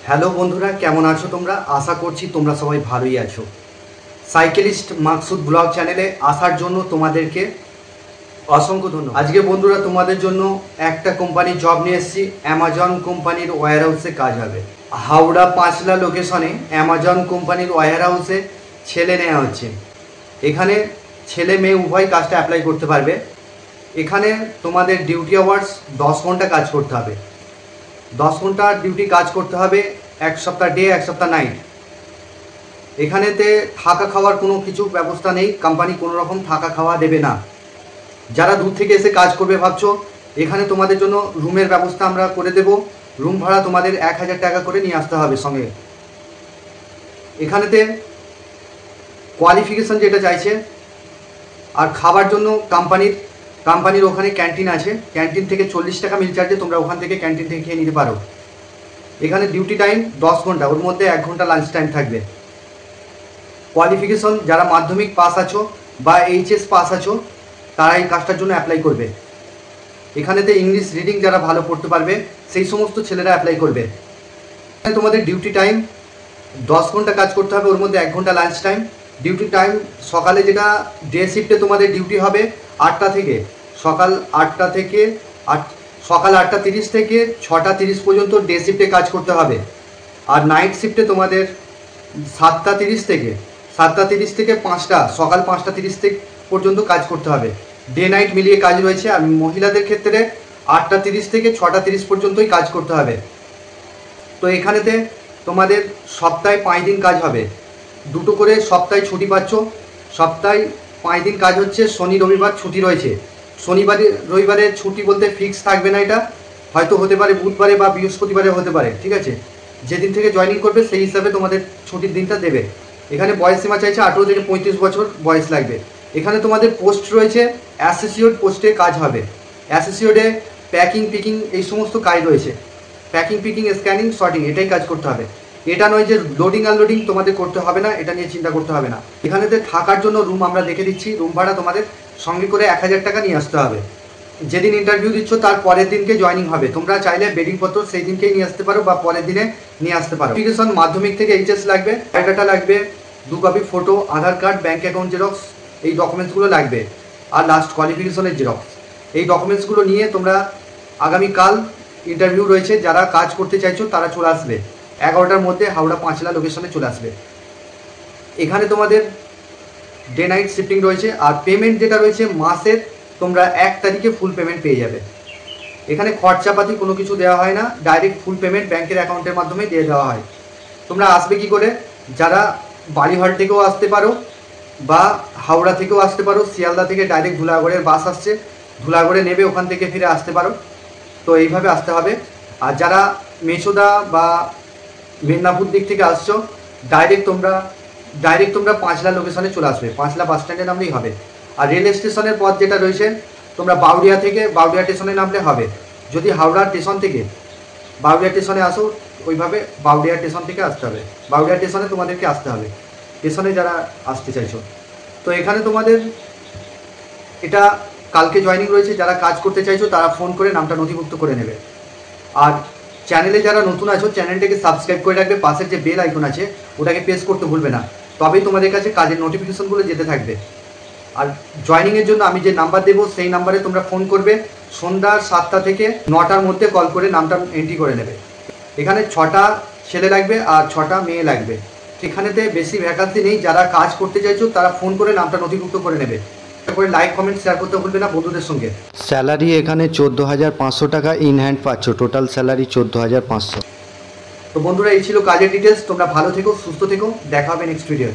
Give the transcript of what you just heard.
Hello বন্ধুরা, কেমন আছো তোমরা? আশা করছি তোমরা সবাই ভালোই আছো। সাইকেলিস্ট মাকসুদ ব্লগ চ্যানেলে আসার জন্য তোমাদেরকে অসংখ্য ধন্যবাদ। আজকে বন্ধুরা তোমাদের জন্য একটা কোম্পানির জব নিয়ে এসেছি। অ্যামাজন কোম্পানির ওয়্যার হাউসে কাজ হবে। হাওড়া পাঁচলা লোকেশনে অ্যামাজন কোম্পানির ওয়্যার হাউসে ছেলে নেওয়া হচ্ছে। এখানে ছেলে মেয়ে উভয় কাজটা অ্যাপ্লাই করতে পারবে। এখানে তোমাদের ডিউটি আওয়ার্স 10 ঘন্টা কাজ করতে হবে। 10 ঘন্টা ডিউটি কাজ করতে হবে, এক সপ্তাহ ডে এক সপ্তাহ নাইট। এখানেতে থাকা খাওয়ার কোনো কিছু ব্যবস্থা নেই, কোম্পানি কোনো রকম থাকা খাওয়া দেবে না। যারা দূর থেকে এসে কাজ করবে ভাবছো, এখানে তোমাদের জন্য রুমের ব্যবস্থা আমরা করে দেব। রুম ভাড়া তোমাদের 1000 টাকা করে নিয়ে আসতে হবে সঙ্গে। এখানেতে কোয়ালিফিকেশন যেটা চাইছে, আর খাবার জন্য কোম্পানির ওখানে ক্যান্টিন আছে। ক্যান্টিন থেকে 40 টাকা মিল চার্জে তোমরা ওখান থেকে ক্যান্টিন থেকে খেয়ে নিতে পারো। এখানে ডিউটি টাইম 10 ঘন্টা, ওর মধ্যে 1 ঘন্টা লাঞ্চ টাইম থাকবে। কোয়ালিফিকেশন যারা মাধ্যমিক পাস আছো বা এইচএস পাস আছো তারা এই কাজটার জন্য অ্যাপ্লাই করবে। এখানেতে ইংলিশ রিডিং যারা ভালো পড়তে পারবে সেই সমস্ত ছেলেরা অ্যাপ্লাই করবে। তোমাদের ডিউটি টাইম 10 ঘন্টা কাজ করতে হবে, ওর মধ্যে 1 ঘন্টা লাঞ্চ টাইম। ডিউটি টাইম সকালে যেটা ডে শিফটে তোমাদের ডিউটি হবে 8টা থেকে সকাল 8:30 থেকে 6:30 পর্যন্ত ডে শিফটে কাজ করতে হবে। আর নাইট শিফটে তোমাদের 7:30 থেকে 5টা, সকাল 5:30 থেকে পর্যন্ত কাজ করতে হবে। ডে নাইট মিলিয়ে কাজ রয়েছে। আর মহিলাদের ক্ষেত্রে 8:30 থেকে 6:30 পর্যন্তই কাজ করতে হবে। তো এখানেতে তোমাদের সপ্তাহে 5 দিন কাজ হবে। 2টো করে সপ্তাহে ছুটি পাচ্ছ। সপ্তাহে 5 দিন কাজ হচ্ছে, শনি রবিবার ছুটি রয়েছে। রবিবারে ছুটি বলতে ফিক্স থাকবে না, এটা হয়তো হতে পারে বুধবারে বা বৃহস্পতিবারে হতে পারে, ঠিক আছে? যেদিন থেকে জয়েনিং করবে সেই হিসাবে তোমাদের ছুটির দিনটা দেবে। এখানে বয়স সীমা চাইছে 18 থেকে 35 বছর বয়স লাগবে। এখানে তোমাদের পোস্ট রয়েছে, অ্যাসোসিয়েট পোস্টে কাজ হবে। অ্যাসোসিয়েটে প্যাকিং পিকিং এই সমস্ত কাজ রয়েছে। প্যাকিং পিকিং স্ক্যানিং শর্টিং এটাই কাজ করতে হবে। এটা নয় যে লোডিং আনলোডিং তোমাদের করতে হবে না, এটা নিয়ে চিন্তা করতে হবে না। এখানেতে থাকার জন্য রুম আমরা দেখে দিচ্ছি। রুম ভাড়া তোমাদের সঙ্গে করে 1000 টাকা নিয়ে আসতে হবে। যেদিন ইন্টারভিউ দিচ্ছ তার পরের দিনকে জয়েনিং হবে। তোমরা চাইলে বেডিংপত্র সেই দিনকেই নিয়ে আসতে পারো বা পরের দিনে নিয়ে আসতে পারো। অ্যাপ্লিকেশন মাধ্যমিক থেকে এইচএস লাগবে, বায়োডাটা লাগবে, 2 কপি ফটো, আধার কার্ড, ব্যাঙ্ক অ্যাকাউন্ট জেরক্স, এই ডকুমেন্টসগুলো লাগবে। আর লাস্ট কোয়ালিফিকেশনের জেরক্স। এই ডকুমেন্টসগুলো নিয়ে তোমরা আগামীকাল ইন্টারভিউ রয়েছে, যারা কাজ করতে চাইছো তারা চলে আসবে 11টার মধ্যে হাওড়া পাঁচলা লোকেশনে চলে আসবে। এখানে তোমাদের ডে নাইট শিফটিং রয়েছে। আর পেমেন্ট যেটা রয়েছে মাসের তোমরা 1 তারিখে ফুল পেমেন্ট পেয়ে যাবে। এখানে খরচাপাতি কোনো কিছু দেওয়া হয় না, ডাইরেক্ট ফুল পেমেন্ট ব্যাংকের অ্যাকাউন্টের মাধ্যমে দিয়ে দেওয়া হয়। তোমরা আসবে কি করে? যারা বাড়িহাট থেকেও আসতে পারো বা হাওড়া থেকেও আসতে পারো। শিয়ালদা থেকে ডাইরেক্ট ধুলাগড়ের বাস আসছে, ধুলাগড়ে নেবে, ওখান থেকে ফিরে আসতে পারো। তো এইভাবে আসতে হবে। আর যারা মেছোদা বা মেদিনীপুর দিক থেকে আসছো, ডাইরেক্ট তোমরা পাঁচলা লোকেশনে চলে আসবে। পাঁচলা বাস স্ট্যান্ডে নামলেই হবে। আর রেল স্টেশনের পথ যেটা রয়েছে, তোমরা বাউরিয়া স্টেশনে নামলে হবে। যদি হাওড়া স্টেশন থেকে বাউরিয়া স্টেশনে আসো, ওইভাবে বাউরিয়া স্টেশন থেকে আসতে হবে। বাউরিয়া স্টেশনে তোমাদেরকে আসতে হবে, স্টেশনে যারা আসতে চাইছো। তো এখানে তোমাদের এটা কালকে জয়েনিং রয়েছে। যারা কাজ করতে চাইছো তারা ফোন করে নামটা নথিভুক্ত করে নেবে। আর চ্যানেলে যারা নতুন আছো চ্যানেলটাকে সাবস্ক্রাইব করে রাখবে। পাশের যে বেল আইকন আছে ওটাকে প্রেস করতে ভুলবে না, তবেই তোমাদের কাছে কাজের নোটিফিকেশনগুলো যেতে থাকবে। আর জয়েনিংয়ের জন্য আমি যে নাম্বার দেবো সেই নাম্বারে তোমরা ফোন করবে। সন্ধ্যা 7টা থেকে 9টার মধ্যে কল করে নামটা এন্ট্রি করে নেবে। এখানে 6টা ছেলে লাগবে আর 6টা মেয়ে লাগবে। এখানেতে বেশি ভ্যাকান্সি নেই। যারা কাজ করতে চাইছো তারা ফোন করে নামটা নথিভুক্ত করে নেবে। করে লাইক কমেন্ট শেয়ার করতে ভুলবে না বন্ধুদের সঙ্গে। স্যালারি এখানে 14,500 টাকা ইন হ্যান্ড পাচ্ছ। Total salary 14,500। তো বন্ধুরা, এই ছিল কাজের ডিটেলস। তোমরা ভালো থেকো, সুস্থ থেকো, দেখা হবে নেক্সট ভিডিও।